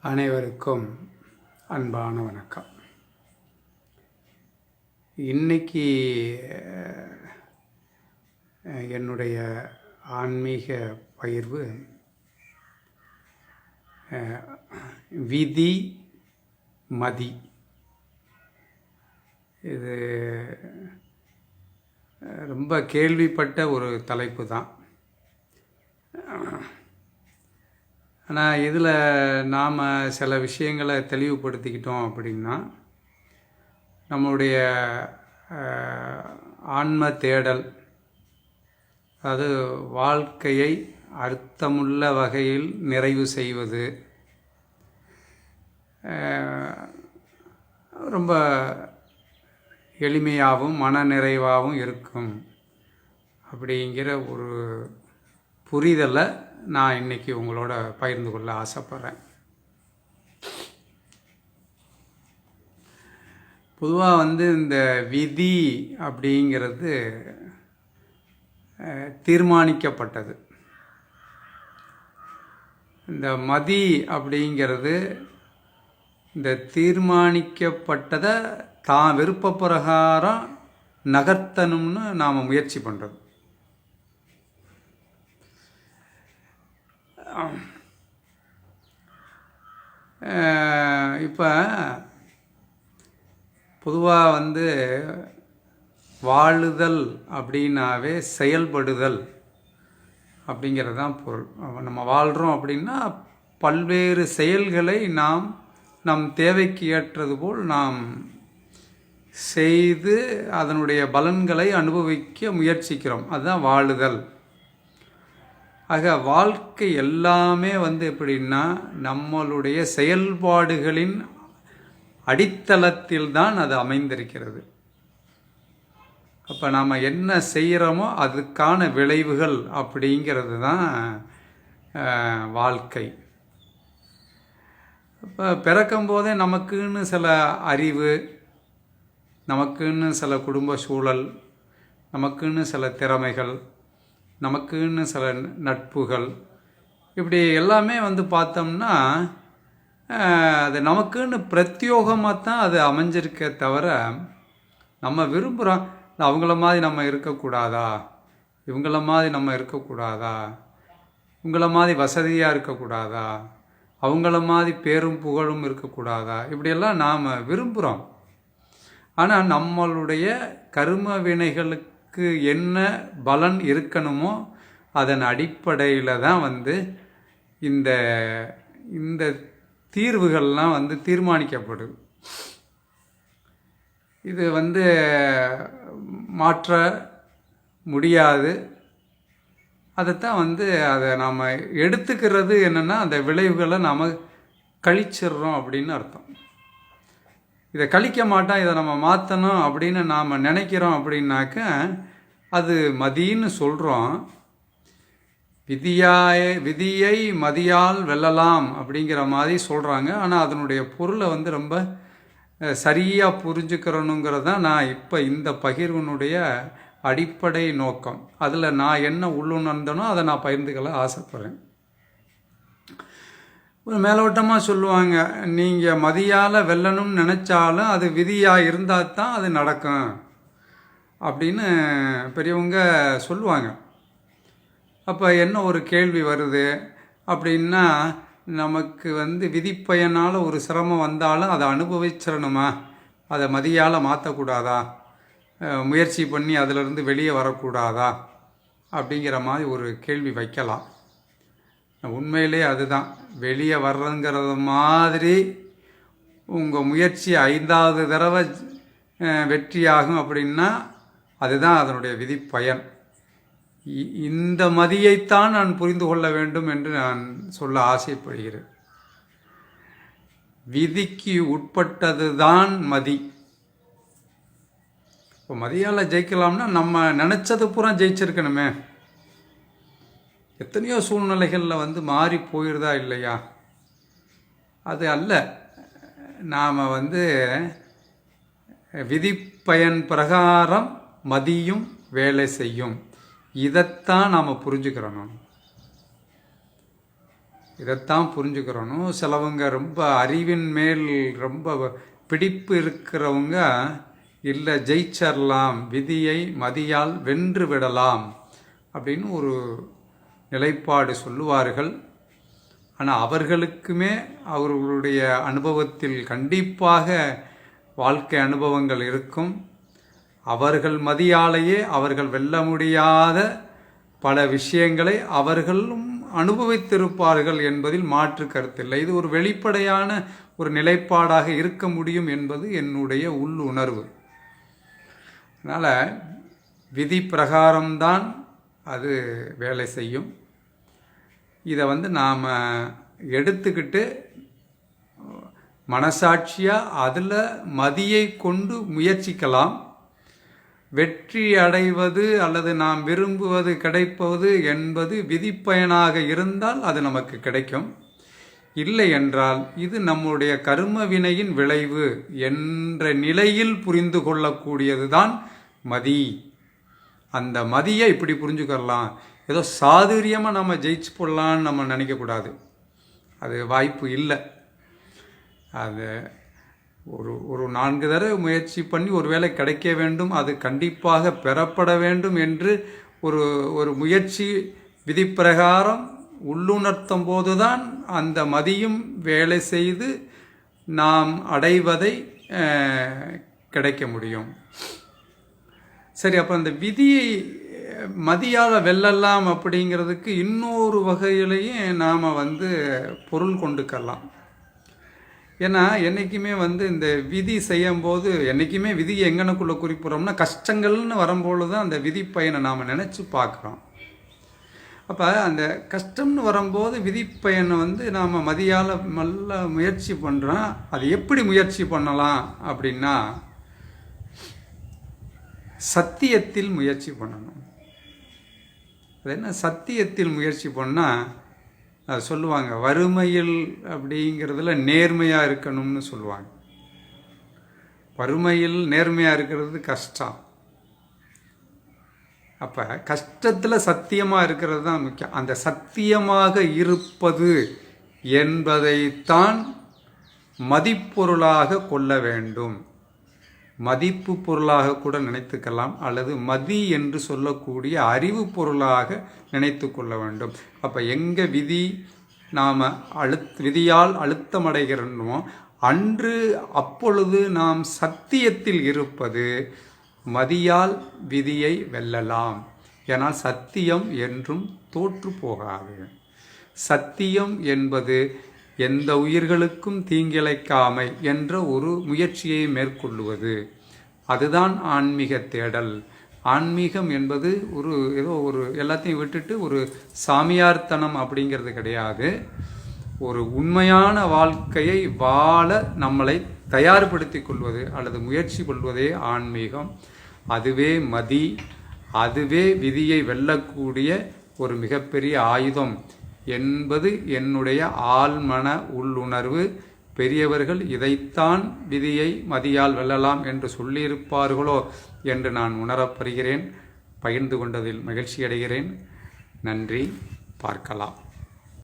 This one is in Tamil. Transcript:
அனைவருக்கும் அன்பான வணக்கம். இன்னைக்கு என்னுடைய ஆன்மீக பகிர்வு விதி மதி. இது ரொம்ப கேள்விப்பட்ட ஒரு தலைப்பு தான். ஆனால் இதில் நாம் சில விஷயங்களை தெளிவுபடுத்திக்கிட்டோம் அப்படின்னா நம்மளுடைய ஆன்ம தேடல், அது வாழ்க்கையை அர்த்தமுள்ள வகையில் நிறைவு செய்வது ரொம்ப எளிமையாகவும் மன நிறைவாகவும் இருக்கும் அப்படிங்கிற ஒரு புரிதலை நான் இன்றைக்கி உங்களோட பகிர்ந்து கொள்ள ஆசைப்பட்றேன். பொதுவாக இந்த விதி அப்படிங்கிறது தீர்மானிக்கப்பட்டது. இந்த மதி அப்படிங்கிறது இந்த தீர்மானிக்கப்பட்டதை தான் விருப்ப பிரகாரம் நகர்த்தணும்னு நாம் முயற்சி பண்ணுறது. இப்போ பொதுவாக வாழுதல் அப்படின்னாவே செயல்படுதல் அப்படிங்கிறது தான் பொருள். நம்ம வாழ்கிறோம் அப்படின்னா பல்வேறு செயல்களை நாம் நம் தேவைக்கு ஏற்றது போல் நாம் செய்து அதனுடைய பலன்களை அனுபவிக்க முயற்சிக்கிறோம். அதுதான் வாழுதல். ஆக வாழ்க்கை எல்லாமே எப்படின்னா நம்மளுடைய செயல்பாடுகளின் அடித்தளத்தில் தான் அது அமைந்திருக்கிறது. அப்போ நாம் என்ன செய்கிறோமோ அதுக்கான விளைவுகள் அப்படிங்கிறது தான் வாழ்க்கை. இப்போ பிறக்கும்போதே நமக்குன்னு சில அறிவு, நமக்குன்னு சில குடும்ப சூழல், நமக்குன்னு சில திறமைகள், நமக்குன்னு சில நட்புகள், இப்படி எல்லாமே பார்த்தோம்னா அது நமக்குன்னு பிரத்யோகமாக தான் அது அமைஞ்சிருக்க தவிர நம்ம விரும்புகிறோம் அவங்கள மாதிரி நம்ம இருக்கக்கூடாதா, இவங்கள மாதிரி நம்ம இருக்கக்கூடாதா, இவங்கள மாதிரி வசதியாக இருக்கக்கூடாதா, அவங்கள மாதிரி பேரும் புகழும் இருக்கக்கூடாதா, இப்படியெல்லாம் நாம் விரும்புகிறோம். ஆனால் நம்மளுடைய கர்ம வினைகளுக்கு என்ன பலன் இருக்கணுமோ அதன் அடிப்படையில் தான் இந்த இந்த தீர்வுகள்லாம் தீர்மானிக்கப்படுது. இது மாற்ற முடியாது. அதைத்தான் அதை நாம் எடுத்துக்கிறது என்னென்னா அந்த விளைவுகளை நாம் கழிச்சிடுறோம் அப்படின்னு அர்த்தம். இதை கழிக்க மாட்டோம், இதை நம்ம மாற்றணும் அப்படின்னு நாம் நினைக்கிறோம் அப்படின்னாக்க அது மதின்னு சொல்கிறோம். விதியை மதியால் வெல்லலாம் அப்படிங்கிற மாதிரி சொல்கிறாங்க. ஆனால் அதனுடைய பொருளை ரொம்ப சரியாக புரிஞ்சுக்கிறணுங்கிறது தான் நான் இப்போ இந்த பகிர்வினுடைய அடிப்படை நோக்கம். அதில் நான் என்ன உள்ளுணர்ந்தனோ அதை நான் பகிர்ந்துக்கல ஆசைப்படுறேன். ஒரு மேலோட்டமாக சொல்லுவாங்க, நீங்கள் மதியால் வெல்லணும்னு நினச்சாலும் அது விதியாக இருந்தால் தான் அது நடக்கும் அப்படின்னு பெரியவங்க சொல்லுவாங்க. அப்போ என்ன ஒரு கேள்வி வருது அப்படின்னா, நமக்கு விதிப்பயனால் ஒரு சிரமம் வந்தாலும் அதை அனுபவிச்சிடணுமா, அதை மதியால் மாற்றக்கூடாதா, முயற்சி பண்ணி அதிலிருந்து வெளியே வரக்கூடாதா அப்படிங்கிற மாதிரி ஒரு கேள்வி வைக்கலாம். உண்மையிலே அதுதான் வெளியே வர்றதுங்கிறது மாதிரி உங்கள் முயற்சி 5வது தடவை வெற்றியாகும் அப்படின்னா அதுதான் அதனுடைய விதிப்பயன். இந்த மதியைத்தான் நான் புரிந்து கொள்ள வேண்டும் என்று நான் சொல்ல ஆசைப்படுகிறேன். விதிக்கு உட்பட்டது தான் மதி. இப்போ மதியால் ஜெயிக்கலாம்னா நம்ம நினச்சது பூரா ஜெயிச்சிருக்கணுமே. எத்தனையோ சூழ்நிலைகளில் மாறி போயிடுதா இல்லையா? அது அல்ல. நாம் விதிப்பயன் பிரகாரம் மதியும் வேலை செய்யும். இதைத்தான் நாம் புரிஞ்சுக்கிறோம். இதைத்தான் புரிஞ்சுக்கிறணும். சிலவங்க ரொம்ப அறிவின் மேல் ரொம்ப பிடிப்பு இருக்கிறவங்க இல்லை ஜெயிச்சிடலாம், விதியை மதியால் வென்று விடலாம் அப்படின்னு ஒரு நிலைப்பாடு சொல்லுவார்கள். ஆனால் அவர்களுக்குமே அவர்களுடைய அனுபவத்தில் கண்டிப்பாக வாழ்க்கை அனுபவங்கள் இருக்கும். அவர்கள் மதியாலேயே அவர்கள் வெல்ல முடியாத பல விஷயங்களை அவர்களும் அனுபவித்திருப்பார்கள் என்பதில் மாற்று கருத்தில்லை. இது ஒரு வெளிப்படையான ஒரு நிலைப்பாடாக இருக்க முடியும் என்பது என்னுடைய உள்ளுணர்வு. அதனால் விதி பிரகாரம்தான் அது வேலை செய்யும். இதை நாம் எடுத்துக்கிட்டு மனசாட்சியாக அதில் மதியை கொண்டு முயற்சிக்கலாம். வெற்றி அடைவது அல்லது நாம் விரும்புவது கிடைப்பது என்பது விதிப்பயனாக இருந்தால் அது நமக்கு கிடைக்கும். இல்லை என்றால் இது நம்முடைய கர்ம வினையின் விளைவு என்ற நிலையில் புரிந்து கொள்ளக்கூடியது தான் மதி. அந்த மதியை இப்படி புரிஞ்சுக்கலாம். ஏதோ சாதுரியமாக நம்ம ஜெயிச்சு போடலான்னு நம்ம நினைக்கக்கூடாது. அது வாய்ப்பு இல்லை. அது ஒரு 4 தடவை முயற்சி பண்ணி ஒரு வேளை கிடைக்க வேண்டும், அது கண்டிப்பாக பெறப்பட வேண்டும் என்று ஒரு முயற்சி விதிப்பிரகாரம் உள்ளுணர்த்தும் போதுதான் அந்த மதியும் வேலை செய்து நாம் அடைவதை கிடைக்க முடியும். சரி, அப்போ அந்த விதியை மதியால் வெல்லலாம் அப்படிங்கிறதுக்கு இன்னொரு வகையிலையும் நாம் பொருள் கொண்டுக்கலாம். ஏன்னா என்றைக்குமே இந்த விதி செய்யும்போது என்றைக்குமே விதியை எங்கனக்குள்ளே குறிப்பிட்றோம்னா கஷ்டங்கள்னு வரும்போது தான் அந்த விதி பயனை நாம் நினச்சி பார்க்குறோம். அப்போ அந்த கஷ்டம்னு வரும்போது விதி பயனை நாம் மதியால் நல்ல முயற்சி பண்ணுறோம். அது எப்படி முயற்சி பண்ணலாம் அப்படின்னா சத்தியத்தில் முயற்சி பண்ணணும். அது என்ன சத்தியத்தில் முயற்சி பண்ணால் அது சொல்லுவாங்க, வறுமையில் அப்படிங்கிறதுல நேர்மையாக இருக்கணும்னு சொல்லுவாங்க. வறுமையில் நேர்மையாக இருக்கிறது கஷ்டம். அப்போ கஷ்டத்தில் சத்தியமாக இருக்கிறது தான் முக்கியம். அந்த சத்தியமாக இருப்பது என்பதைத்தான் மதிப்பொருளாக கொள்ள வேண்டும். மதிப்பு பொருளாக கூட நினைத்துக்கலாம், அல்லது மதி என்று சொல்லக்கூடிய அறிவு பொருளாக நினைத்து கொள்ள வேண்டும். அப்போ எங்கே விதி நாம் விதியால் அழுத்தமடைகிறோமோ அன்று அப்பொழுது நாம் சத்தியத்தில் இருப்பது மதியால் விதியை வெல்லலாம். ஏனால் சத்தியம் என்றும் தோற்று போகாது. சத்தியம் என்பது எந்த உயிர்களுக்கும் தீங்கிழைக்காமை என்ற ஒரு முயற்சியை மேற்கொள்ளுவது. அதுதான் ஆன்மீக தேடல். ஆன்மீகம் என்பது ஏதோ எல்லாத்தையும் விட்டுட்டு ஒரு சாமியார்த்தனம் அப்படிங்கிறது கிடையாது. ஒரு உண்மையான வாழ்க்கையை வாழ நம்மளை தயார்படுத்தி கொள்வது அல்லது முயற்சி கொள்வதே ஆன்மீகம். அதுவே மதி, அதுவே விதியை வெல்லக்கூடிய ஒரு மிகப்பெரிய ஆயுதம் என்பது என்னுடைய ஆழ்மன உள்ளுணர்வு. பெரியவர்கள் இதைத்தான் விதியை மதியால் வெல்லலாம் என்று சொல்லியிருப்பார்களோ என்று நான் உணரப்படுகிறேன். பகிர்ந்து கொண்டதில் மகிழ்ச்சி அடைகிறேன். நன்றி. பார்க்கலாம்.